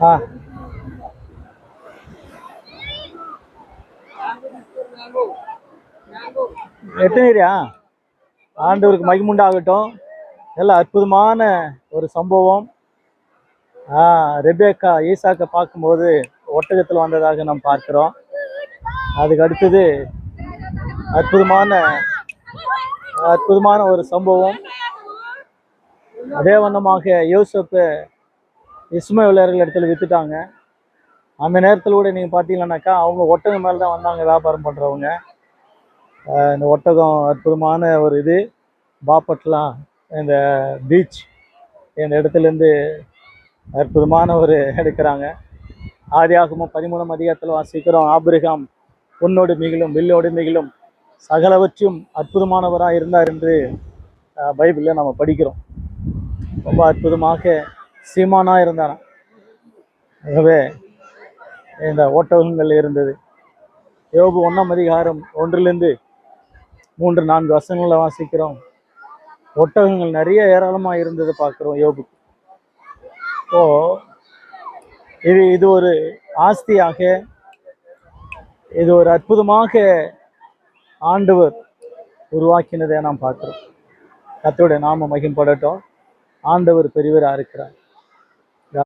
ஆ எத்தனையா ஆண்டவருக்கு மகிமுண்டாகட்டும். எல்லாம் அற்புதமான ஒரு சம்பவம். ரெபேக்கா ஈசாக்கை பார்க்கும்போது ஒட்டகத்தில் வந்ததாக நாம் பார்க்கிறோம். அதுக்கு அடுத்தது அற்புதமான அற்புதமான ஒரு சம்பவம். அதே வண்ணமாக யோசப்பு இஸ்மவேலர்கள் இடத்துல வித்துட்டாங்க. அந்த நேரத்தில் கூட நீங்கள் பார்த்தீங்கன்னாக்கா அவங்க ஒட்டகம் மேலே தான் வந்தாங்க வியாபாரம் பண்ணுறவங்க. இந்த ஒட்டகம் அற்புதமான ஒரு இது பாப்பட்லாம் இந்த பீச் இந்த இடத்துலேருந்து அற்புதமான ஒரு எடுக்கிறாங்க. ஆதியாகமம் 13ஆம் அதிகாரத்தில் வாசிக்கிறோம், ஆபிரகாம் பொன்னோடு மிகிலும் வில்லோடு மிகிலும் சகலவற்றும் அற்புதமானவராக இருந்தார் என்று பைபிளில் நம்ம படிக்கிறோம். ரொம்ப அற்புதமாக சீமானாக இருந்தாராம். ஆகவே இந்த ஒட்டகங்கள் இருந்தது. யோபு 1ஆம் அதிகாரம் 1 3 4 வசனங்களில் வாசிக்கிறோம். ஒட்டகங்கள் நிறைய ஏராளமாக இருந்தது பார்க்குறோம் யோபு. ஸோ இது ஒரு ஆஸ்தியாக, இது ஒரு அற்புதமாக ஆண்டவர் உருவாக்கினதை நாம் பார்க்குறோம். கர்த்தருடைய நாம மகிமைப்படட்டும். ஆண்டவர் பெரியவராக இருக்கிறார்.